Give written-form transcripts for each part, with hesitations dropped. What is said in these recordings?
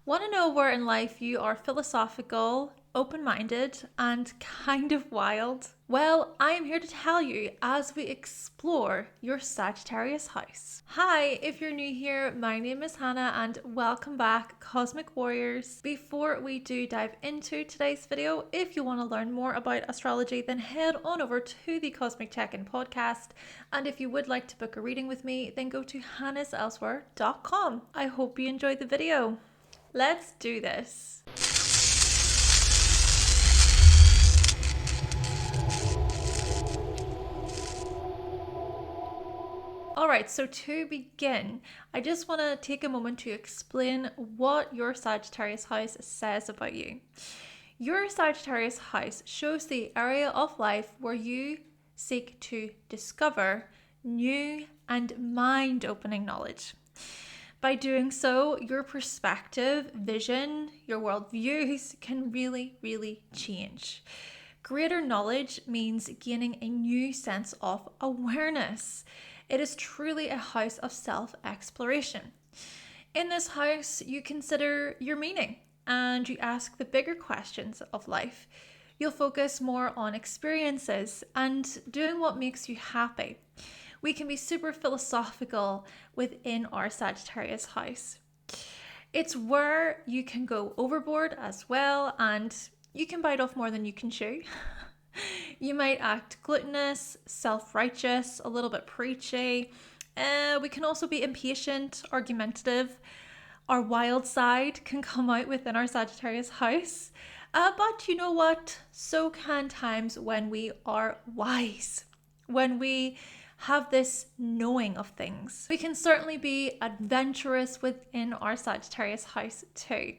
Want to know where in life you are philosophical, open-minded, and kind of wild? Well, I am here to tell you as we explore your Sagittarius house. Hi, if you're new here, my name is Hannah and welcome back, Cosmic Warriors. Before we do dive into today's video, if you want to learn more about astrology, then head on over to the Cosmic Check-In podcast. And if you would like to book a reading with me, then go to hannahselsewhere.com. I hope you enjoyed the video. Let's do this. Alright, so to begin, I just want to take a moment to explain what your Sagittarius house says about you. Your Sagittarius house shows the area of life where you seek to discover new and mind-opening knowledge. By doing so, your perspective, vision, your worldviews can really change. Greater knowledge means gaining a new sense of awareness. It is truly a house of self-exploration. In this house, you consider your meaning and you ask the bigger questions of life. You'll focus more on experiences and doing what makes you happy. We can be super philosophical within our Sagittarius house. It's where you can go overboard as well, and you can bite off more than you can chew. You might act gluttonous, self-righteous, a little bit preachy. We can also be impatient, argumentative. Our wild side can come out within our Sagittarius house. But you know what? So can times when we are wise, when we have this knowing of things. We can certainly be adventurous within our Sagittarius house too.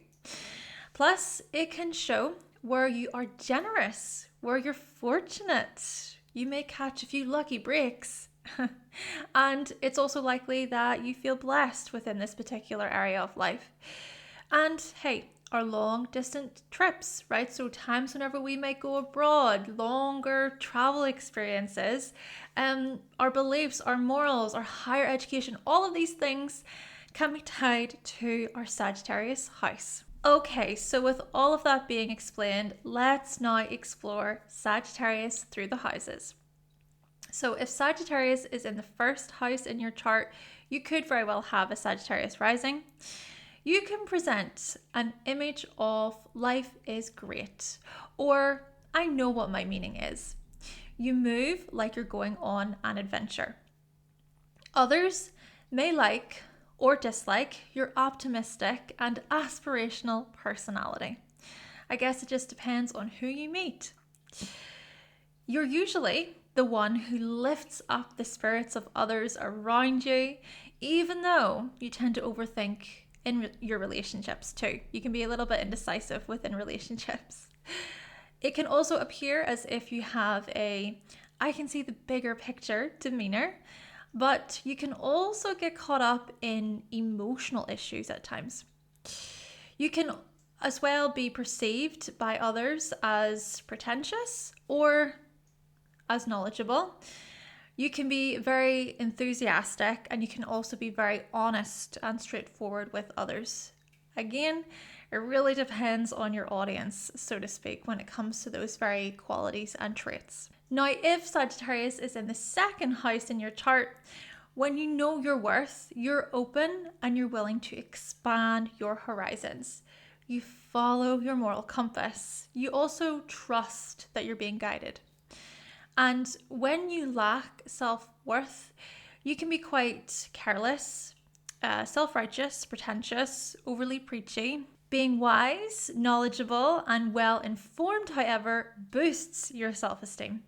Plus, it can show where you are generous, where you're fortunate. You may catch a few lucky breaks. And it's also likely that you feel blessed within this particular area of life. And hey, our long distance trips, right? So times whenever we might go abroad, longer travel experiences, our beliefs, our morals, our higher education, all of these things can be tied to our Sagittarius house. Okay, so with all of that being explained, let's now explore Sagittarius through the houses. So if Sagittarius is in the first house in your chart, you could very well have a Sagittarius rising. You can present an image of life is great, or I know what my meaning is. You move like you're going on an adventure. Others may like or dislike your optimistic and aspirational personality. I guess it just depends on who you meet. You're usually the one who lifts up the spirits of others around you, even though you tend to overthink in your relationships too. You can be a little bit indecisive within relationships. It can also appear as if you have I can see the bigger picture demeanor, but you can also get caught up in emotional issues at times. You can as well be perceived by others as pretentious or as knowledgeable. You can be very enthusiastic and you can also be very honest and straightforward with others. Again, it really depends on your audience, so to speak, when it comes to those very qualities and traits. Now, if Sagittarius is in the second house in your chart, when you know your worth, you're open and you're willing to expand your horizons. You follow your moral compass. You also trust that you're being guided. And when you lack self-worth, you can be quite careless, self-righteous, pretentious, overly preachy. Being wise, knowledgeable, and well-informed, however, boosts your self-esteem.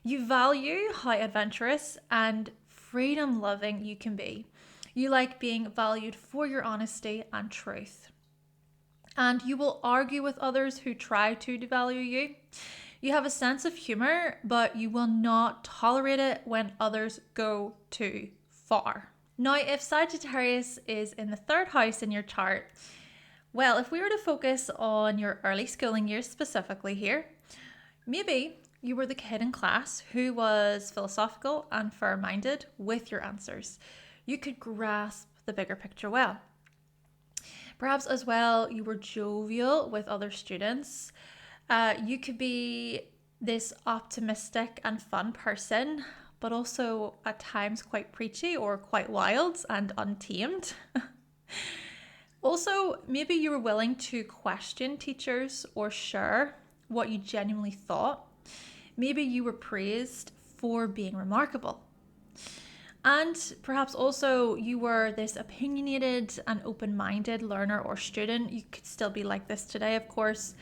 You value how adventurous and freedom-loving you can be. You like being valued for your honesty and truth. And you will argue with others who try to devalue you. You have a sense of humor, but you will not tolerate it when others go too far. Now, if Sagittarius is in the third house in your chart, well, if we were to focus on your early schooling years specifically here, maybe you were the kid in class who was philosophical and fair-minded with your answers. You could grasp the bigger picture well. Perhaps as well, you were jovial with other students. You could be this optimistic and fun person, but also at times quite preachy or quite wild and untamed. Also, maybe you were willing to question teachers or share what you genuinely thought. Maybe you were praised for being remarkable. And perhaps also you were this opinionated and open-minded learner or student. You could still be like this today, of course.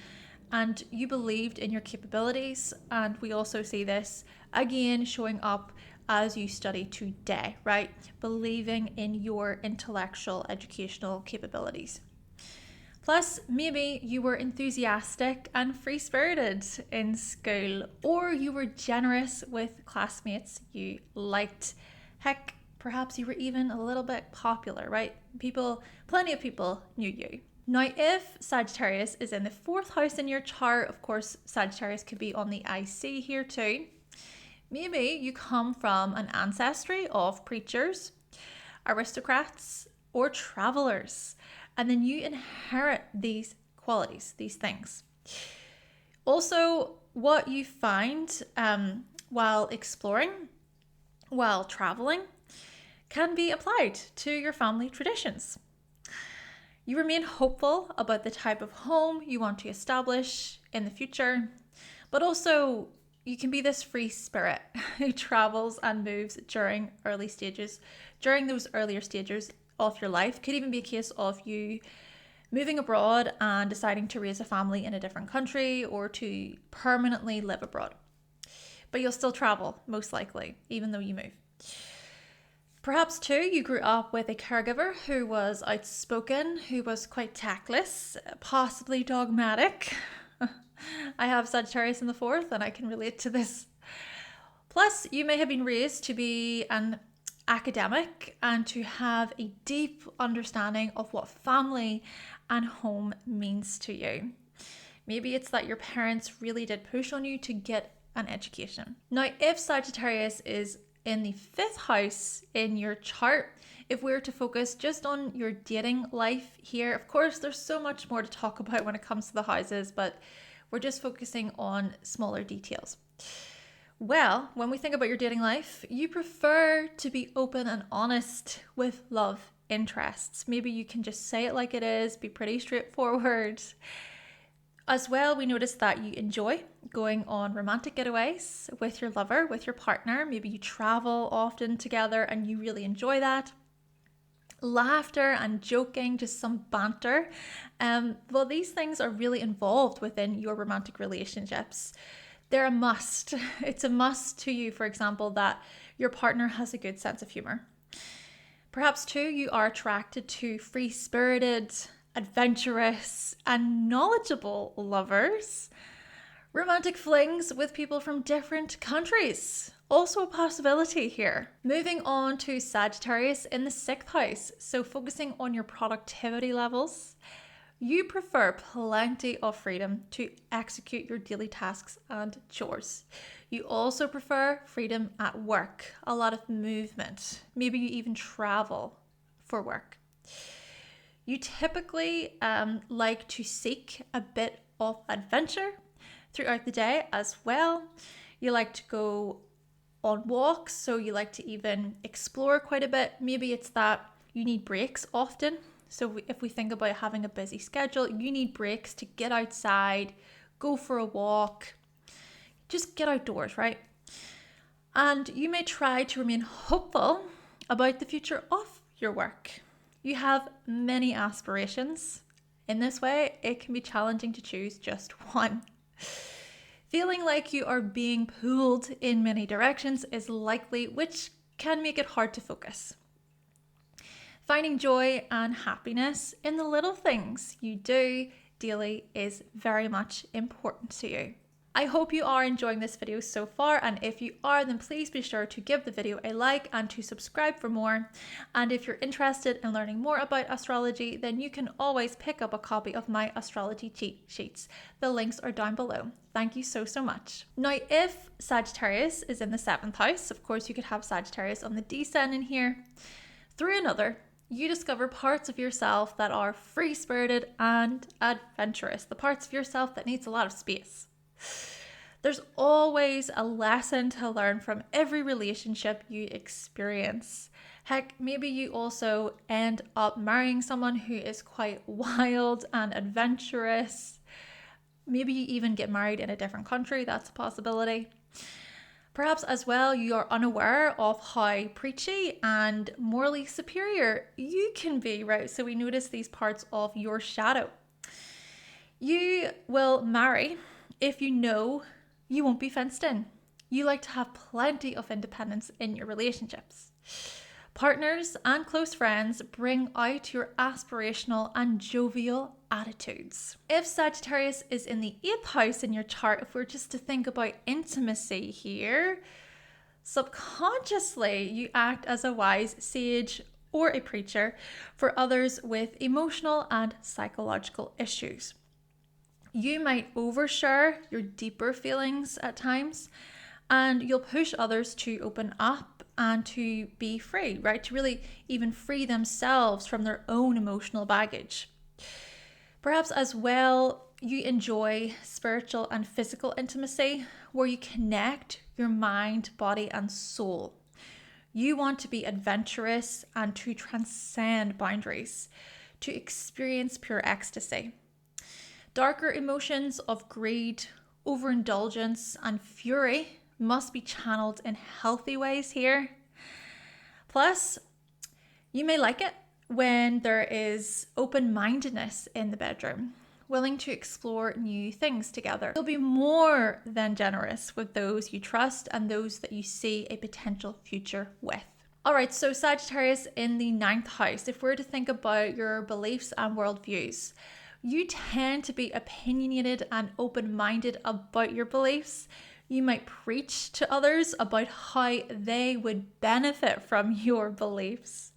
And you believed in your capabilities. And we also see this again showing up as you study today, right? Believing in your intellectual educational capabilities. Plus, maybe you were enthusiastic and free-spirited in school, or you were generous with classmates you liked. Heck, perhaps you were even a little bit popular, right? Plenty of people knew you. Now, if Sagittarius is in the 4th house in your chart, of course, Sagittarius could be on the IC here too. Maybe you come from an ancestry of preachers, aristocrats, or travelers, and then you inherit these qualities, these things. Also, what you find while exploring, while traveling, can be applied to your family traditions. You remain hopeful about the type of home you want to establish in the future, but also you can be this free spirit who travels and moves during those earlier stages of your life. Could even be a case of you moving abroad and deciding to raise a family in a different country or to permanently live abroad. But you'll still travel, most likely, even though you move. Perhaps too, you grew up with a caregiver who was outspoken, who was quite tactless, possibly dogmatic. I have Sagittarius in the 4th and I can relate to this. Plus, you may have been raised to be an academic and to have a deep understanding of what family and home means to you. Maybe it's that your parents really did push on you to get an education. Now, if Sagittarius is in the 5th house in your chart, if we were to focus just on your dating life here, of course, there's so much more to talk about when it comes to the houses, but we're just focusing on smaller details. Well, when we think about your dating life, you prefer to be open and honest with love interests. Maybe you can just say it like it is, be pretty straightforward. As well, we notice that you enjoy going on romantic getaways with your lover, with your partner. Maybe you travel often together and you really enjoy that. Laughter and joking, just some banter. Well, these things are really involved within your romantic relationships. They're a must. It's a must to you, for example, that your partner has a good sense of humor. Perhaps too, you are attracted to free-spirited, adventurous, and knowledgeable lovers. Romantic flings with people from different countries. Also a possibility here. Moving on to Sagittarius in the 6th house. So focusing on your productivity levels. You prefer plenty of freedom to execute your daily tasks and chores. You also prefer freedom at work, a lot of movement. Maybe you even travel for work. You typically like to seek a bit of adventure throughout the day as well. You like to go on walks, so you like to even explore quite a bit. Maybe it's that you need breaks often. So if we think about having a busy schedule, you need breaks to get outside, go for a walk, just get outdoors, right? And you may try to remain hopeful about the future of your work. You have many aspirations. In this way, it can be challenging to choose just one. Feeling like you are being pulled in many directions is likely, which can make it hard to focus. Finding joy and happiness in the little things you do daily is very much important to you. I hope you are enjoying this video so far, and if you are, then please be sure to give the video a like and to subscribe for more. And if you're interested in learning more about astrology, then you can always pick up a copy of my astrology cheat sheets. The links are down below. Thank you so much. Now, if Sagittarius is in the 7th house, of course you could have Sagittarius on the descendant here. Through another, You discover parts of yourself that are free-spirited and adventurous, the parts of yourself that needs a lot of space. There's always a lesson to learn from every relationship you experience. Heck, maybe you also end up marrying someone who is quite wild and adventurous. Maybe you even get married in a different country. That's a possibility. Perhaps as well, you are unaware of how preachy and morally superior you can be, right? So we notice these parts of your shadow. You will marry if you know you won't be fenced in. You like to have plenty of independence in your relationships. Partners and close friends bring out your aspirational and jovial attitudes. If Sagittarius is in the 8th house in your chart, if we're just to think about intimacy here, subconsciously you act as a wise sage or a preacher for others with emotional and psychological issues. You might overshare your deeper feelings at times, and you'll push others to open up and to be free, right? To really even free themselves from their own emotional baggage. Perhaps as well, you enjoy spiritual and physical intimacy where you connect your mind, body, and soul. You want to be adventurous and to transcend boundaries, to experience pure ecstasy. Darker emotions of greed, overindulgence, and fury must be channeled in healthy ways here. Plus, you may like it when there is open-mindedness in the bedroom, willing to explore new things together. You'll be more than generous with those you trust and those that you see a potential future with. All right, so Sagittarius in the 9th house, if we're to think about your beliefs and worldviews, you tend to be opinionated and open-minded about your beliefs. You might preach to others about how they would benefit from your beliefs.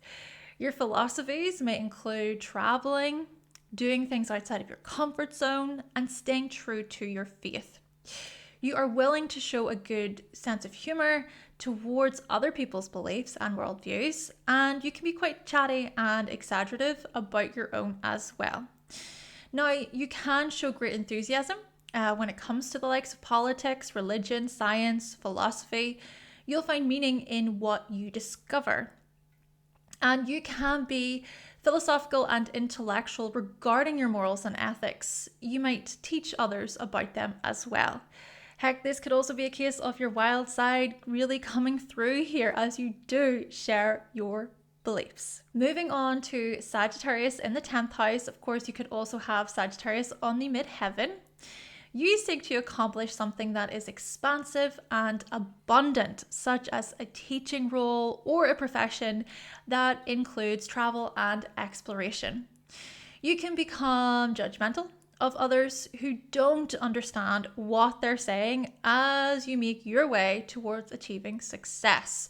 Your philosophies may include traveling, doing things outside of your comfort zone, and staying true to your faith. You are willing to show a good sense of humor towards other people's beliefs and worldviews, and you can be quite chatty and exaggerative about your own as well. Now, you can show great enthusiasm when it comes to the likes of politics, religion, science, philosophy. You'll find meaning in what you discover. And you can be philosophical and intellectual regarding your morals and ethics. You might teach others about them as well. Heck, this could also be a case of your wild side really coming through here as you do share your beliefs. Moving on to Sagittarius in the 10th house, of course, you could also have Sagittarius on the midheaven. You seek to accomplish something that is expansive and abundant, such as a teaching role or a profession that includes travel and exploration. You can become judgmental of others who don't understand what they're saying as you make your way towards achieving success.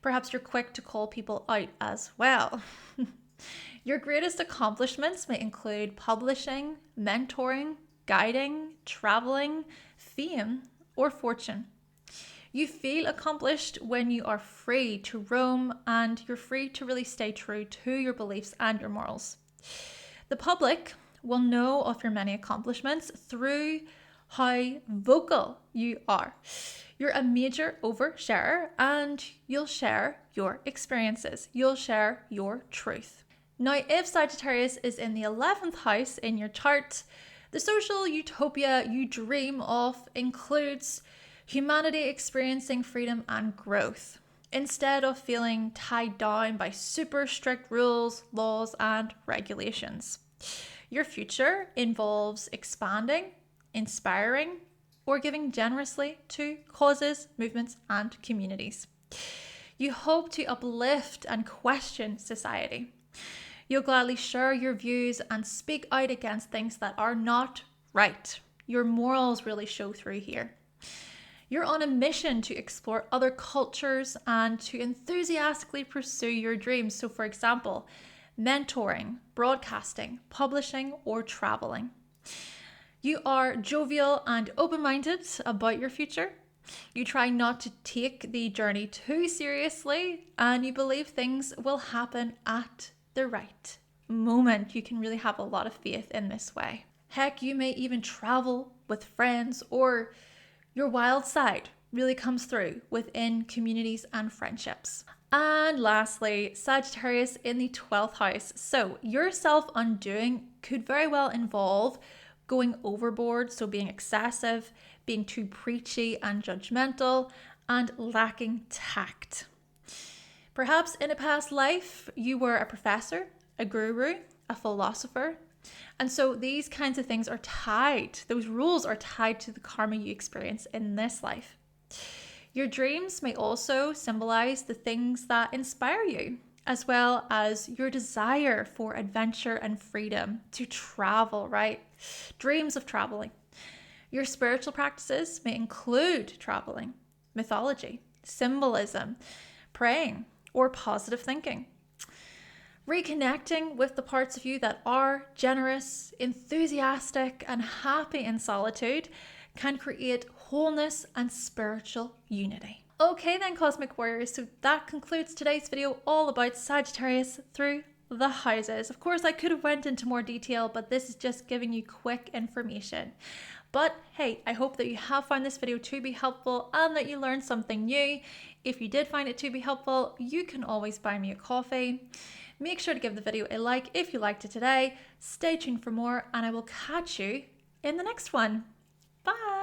Perhaps you're quick to call people out as well. Your greatest accomplishments may include publishing, mentoring, guiding, traveling, fame, or fortune. You feel accomplished when you are free to roam and you're free to really stay true to your beliefs and your morals. The public will know of your many accomplishments through how vocal you are. You're a major oversharer and you'll share your experiences. You'll share your truth. Now, if Sagittarius is in the 11th house in your chart, the social utopia you dream of includes humanity experiencing freedom and growth, instead of feeling tied down by super strict rules, laws, and regulations. Your future involves expanding, inspiring, or giving generously to causes, movements, and communities. You hope to uplift and question society. You'll gladly share your views and speak out against things that are not right. Your morals really show through here. You're on a mission to explore other cultures and to enthusiastically pursue your dreams. So, for example, mentoring, broadcasting, publishing, or traveling. You are jovial and open-minded about your future. You try not to take the journey too seriously, and you believe things will happen at the right moment. You can really have a lot of faith in this way. Heck, you may even travel with friends, or your wild side really comes through within communities and friendships. And lastly, Sagittarius in the 12th house. So your self-undoing could very well involve going overboard, so being excessive, being too preachy and judgmental, and lacking tact. Perhaps in a past life, you were a professor, a guru, a philosopher. And so these kinds of things are tied, those rules are tied to the karma you experience in this life. Your dreams may also symbolize the things that inspire you, as well as your desire for adventure and freedom to travel, right? Dreams of traveling. Your spiritual practices may include traveling, mythology, symbolism, praying, or positive thinking. Reconnecting with the parts of you that are generous, enthusiastic, and happy in solitude can create wholeness and spiritual unity. Okay then, Cosmic Warriors, so that concludes today's video all about Sagittarius through the houses. Of course, I could have went into more detail, but this is just giving you quick information. But hey, I hope that you have found this video to be helpful and that you learned something new. If you did find it to be helpful, you can always buy me a coffee. Make sure to give the video a like if you liked it today. Stay tuned for more, and I will catch you in the next one. Bye!